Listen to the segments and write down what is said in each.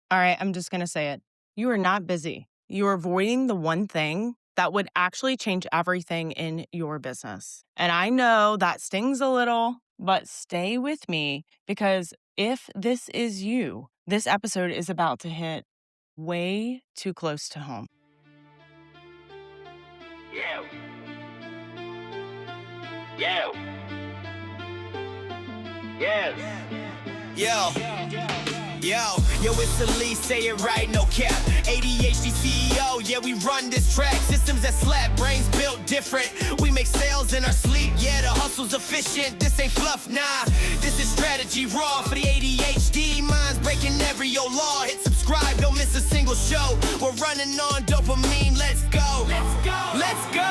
All right, I'm just going to say it. You are not busy. You're avoiding the one thing that would actually change everything in your business. And I know that stings a little, but stay with me because if this is you, this episode is about to hit way too close to home. Yeah. Yeah. Yes. Yo, it's Alyece, say it right, no cap. ADHD CEO, yeah, we run this track. Systems that slap, brains built different. We make sales in our sleep, yeah, the hustle's efficient. This ain't fluff, nah, this is strategy raw for the ADHD. Minds breaking every law. Hit subscribe, don't miss a single show. We're running on dopamine, let's go. Let's go. Let's go.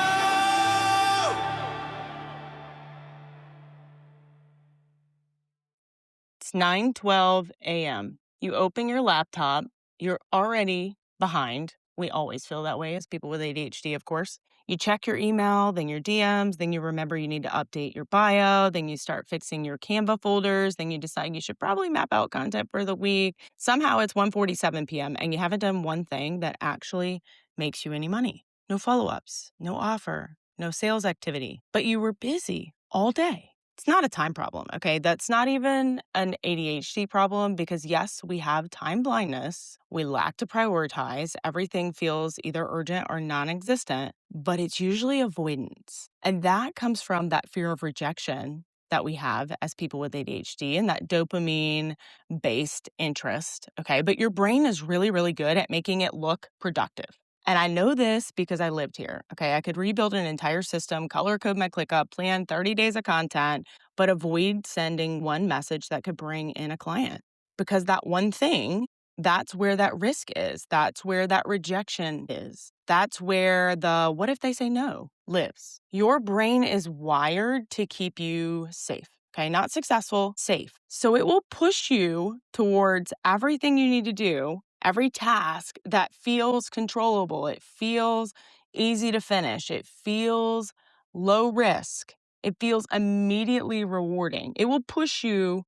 It's 9:12 a.m. You open your laptop, you're already behind. We always feel that way as people with ADHD, of course. You check your email, then your DMs, then you remember you need to update your bio, then you start fixing your Canva folders, then you decide you should probably map out content for the week. Somehow it's 1:47 p.m. and you haven't done one thing that actually makes you any money. No follow-ups, no offer, no sales activity, but you were busy all day. It's not a time problem, okay? That's not even an ADHD problem because, yes, we have time blindness. We lack to prioritize. Everything feels either urgent or non existent, but it's usually avoidance. And that comes from that fear of rejection that we have as people with ADHD and that dopamine based interest, okay? But your brain is really, really good at making it look productive. And I know this because I lived here. Okay. I could rebuild an entire system, color code my ClickUp, plan 30 days of content, but avoid sending one message that could bring in a client. Because that one thing, that's where that risk is. That's where that rejection is. That's where the what if they say no lives. Your brain is wired to keep you safe. Okay, not successful, safe. So it will push you towards everything you need to do, every task that feels controllable. It feels easy to finish. It feels low risk. It feels immediately rewarding. It will push you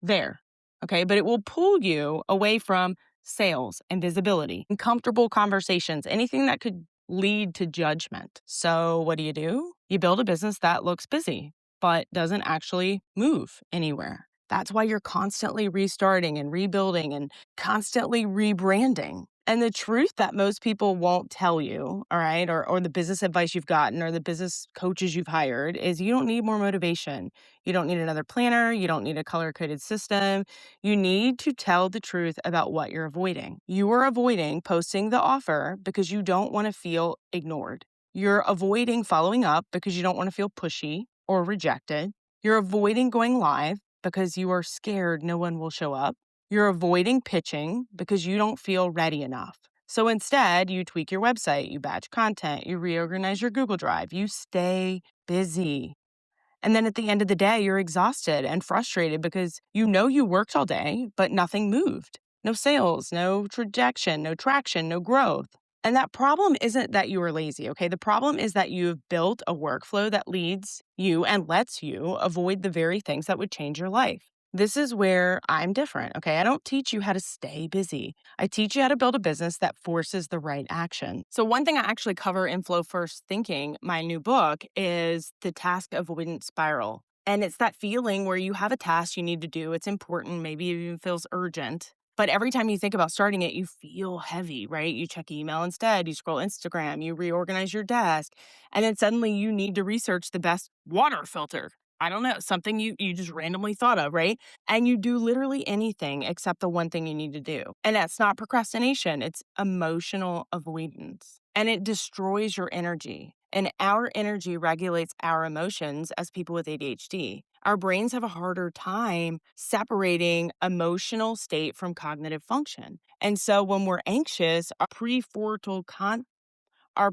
there, okay? But it will pull you away from sales and visibility and comfortable conversations, anything that could lead to judgment. So what do? You build a business that looks busy, but doesn't actually move anywhere. That's why you're constantly restarting and rebuilding and constantly rebranding. And the truth that most people won't tell you, all right, or the business advice you've gotten or the business coaches you've hired is you don't need more motivation. You don't need another planner. You don't need a color-coded system. You need to tell the truth about what you're avoiding. You are avoiding posting the offer because you don't want to feel ignored. You're avoiding following up because you don't want to feel pushy or rejected. You're avoiding going live because you are scared no one will show up. You're avoiding pitching because you don't feel ready enough. So instead, you tweak your website, you batch content, you reorganize your Google Drive, you stay busy. And then at the end of the day, you're exhausted and frustrated because you know you worked all day, but nothing moved. No sales, no traction, no growth. And that problem isn't that you are lazy, okay? The problem is that you've built a workflow that leads you and lets you avoid the very things that would change your life. This is where I'm different, okay? I don't teach you how to stay busy. I teach you how to build a business that forces the right action. So one thing I actually cover in Flow First Thinking, my new book, is the task avoidance spiral. And it's that feeling where you have a task you need to do. It's important, maybe it even feels urgent. But every time you think about starting it, you feel heavy, right? You check email instead, you scroll Instagram, you reorganize your desk, and then suddenly you need to research the best water filter. I don't know, something you just randomly thought of, right? And you do literally anything except the one thing you need to do. And that's not procrastination, it's emotional avoidance. And it destroys your energy. And our energy regulates our emotions as people with ADHD. Our brains have a harder time separating emotional state from cognitive function. And so when we're anxious, our prefrontal our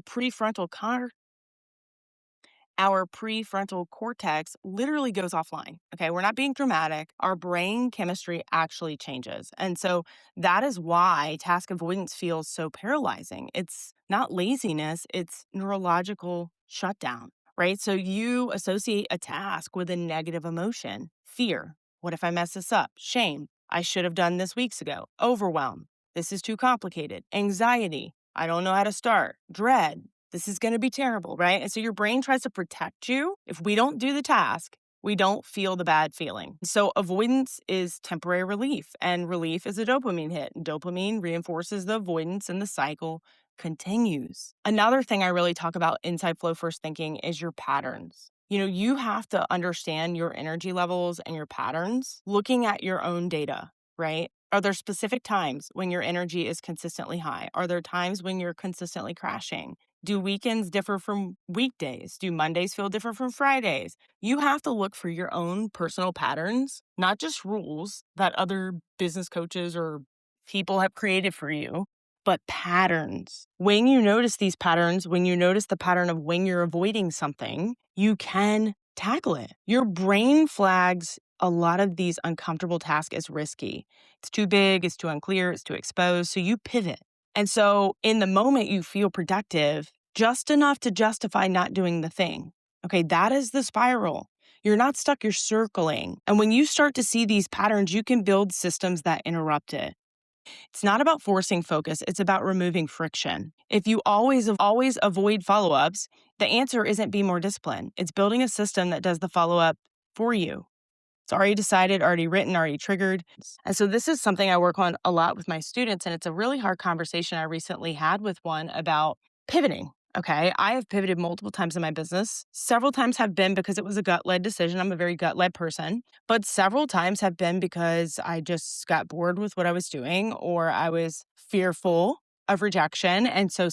prefrontal cortex literally goes offline. Okay, we're not being dramatic. Our brain chemistry actually changes. And so that is why task avoidance feels so paralyzing. It's not laziness, it's neurological shutdown, right? So you associate a task with a negative emotion, fear. What if I mess this up? Shame. I should have done this weeks ago. Overwhelm. This is too complicated. Anxiety. I don't know how to start. Dread. This is going to be terrible, right? And so your brain tries to protect you. If we don't do the task, we don't feel the bad feeling. So avoidance is temporary relief, and relief is a dopamine hit. And dopamine reinforces the avoidance, and the cycle continues. Another thing I really talk about inside flow first thinking is your patterns. You have to understand your energy levels and your patterns looking at your own data, right? Are there specific times when your energy is consistently high? Are there times when you're consistently crashing? Do weekends differ from weekdays? Do Mondays feel different from Fridays? You have to look for your own personal patterns, not just rules that other business coaches or people have created for you, but patterns. When you notice these patterns, when you notice the pattern of when you're avoiding something, you can tackle it. Your brain flags a lot of these uncomfortable tasks as risky. It's too big, it's too unclear, it's too exposed. So you pivot. And so in the moment, you feel productive just enough to justify not doing the thing. Okay, that is the spiral. You're not stuck, you're circling. And when you start to see these patterns, you can build systems that interrupt it. It's not about forcing focus, it's about removing friction. If you always avoid follow-ups, the answer isn't be more disciplined. It's building a system that does the follow-up for you. It's already decided, already written, already triggered. And so this is something I work on a lot with my students, and it's a really hard conversation I recently had with one about pivoting. Okay, I have pivoted multiple times in my business. Several times have been because it was a gut-led decision. I'm a very gut-led person, but several times have been because I just got bored with what I was doing, or I was fearful of rejection. And so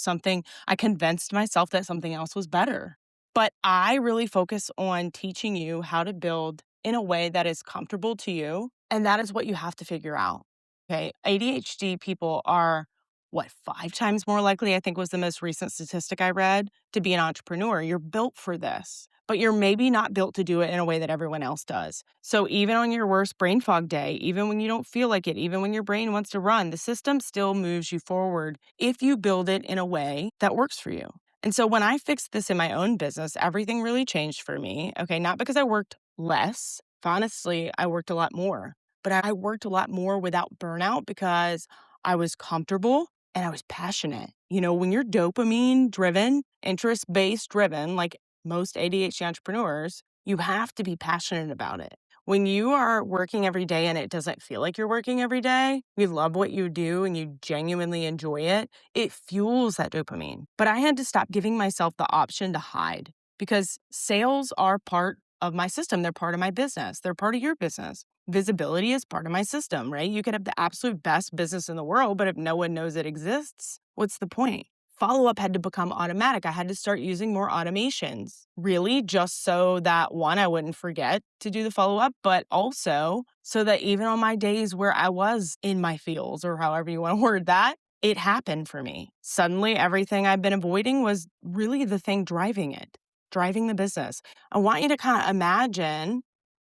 I convinced myself that something else was better. But I really focus on teaching you how to build in a way that is comfortable to you. And that is what you have to figure out. Okay. ADHD people are 5 times more likely, I think was the most recent statistic I read, to be an entrepreneur. You're built for this, but you're maybe not built to do it in a way that everyone else does. So even on your worst brain fog day, even when you don't feel like it, even when your brain wants to run, the system still moves you forward if you build it in a way that works for you. And so when I fixed this in my own business, everything really changed for me. Okay, not because I worked less. Honestly, I worked a lot more, but I worked a lot more without burnout because I was comfortable and I was passionate. When you're dopamine driven, interest based driven, like most ADHD entrepreneurs, you have to be passionate about it. When you are working every day and it doesn't feel like you're working every day, you love what you do and you genuinely enjoy it, it fuels that dopamine. But I had to stop giving myself the option to hide because sales are part of my system. They're part of my business. They're part of your business. Visibility is part of my system, right? You could have the absolute best business in the world, but if no one knows it exists, what's the point? Follow-up had to become automatic. I had to start using more automations, really just so that, one, I wouldn't forget to do the follow-up, but also so that even on my days where I was in my feels, or however you want to word that, it happened for me. Suddenly, everything I've been avoiding was really the thing driving it, driving the business. I want you to kind of imagine,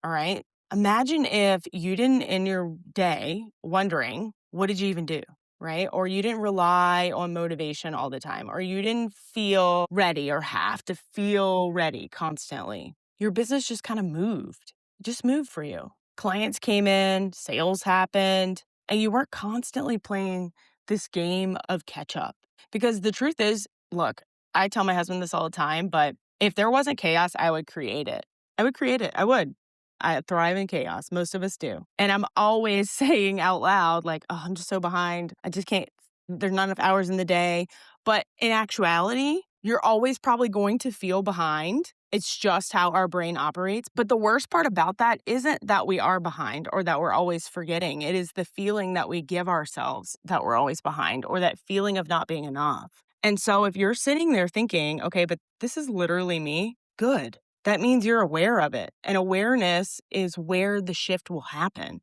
all right, imagine if you didn't end your day wondering, what did you even do? Right? Or you didn't rely on motivation all the time, or you didn't feel ready or have to feel ready constantly. Your business just kind of moved. It just moved for you. Clients came in, sales happened, and you weren't constantly playing this game of catch up. Because the truth is, look, I tell my husband this all the time, but if there wasn't chaos, I would create it. I would create it. I would. I thrive in chaos. Most of us do. And I'm always saying out loud, like, oh, I'm just so behind. I just can't, there's not enough hours in the day. But in actuality, you're always probably going to feel behind. It's just how our brain operates. But the worst part about that isn't that we are behind or that we're always forgetting. It is the feeling that we give ourselves that we're always behind, or that feeling of not being enough. And so if you're sitting there thinking, okay, but this is literally me, good. That means you're aware of it. And awareness is where the shift will happen.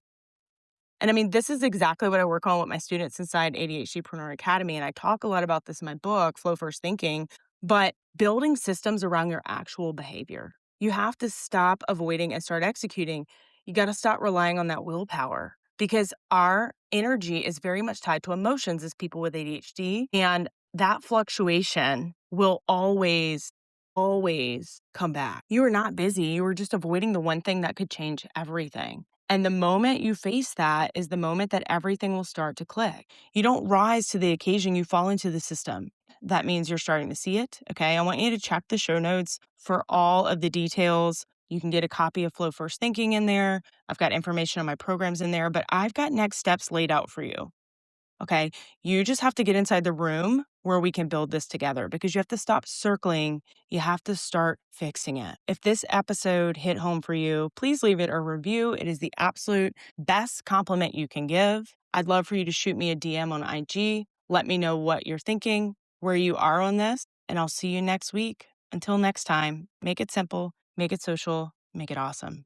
And I mean, this is exactly what I work on with my students inside ADHDpreneur Academy. And I talk a lot about this in my book, Flow First Thinking, but building systems around your actual behavior. You have to stop avoiding and start executing. You got to stop relying on that willpower, because our energy is very much tied to emotions as people with ADHD. And that fluctuation will always come back. You are not busy. You are just avoiding the one thing that could change everything. And the moment you face that is the moment that everything will start to click. You don't rise to the occasion, you fall into the system. That means you're starting to see it. Okay. I want you to check the show notes for all of the details. You can get a copy of Flow First Thinking in there. I've got information on my programs in there, but I've got next steps laid out for you. Okay. You just have to get inside the room where we can build this together because you have to stop circling. You have to start fixing it. If this episode hit home for you, please leave it a review. It is the absolute best compliment you can give. I'd love for you to shoot me a DM on IG. Let me know what you're thinking, where you are on this, and I'll see you next week. Until next time, make it simple, make it social, make it awesome.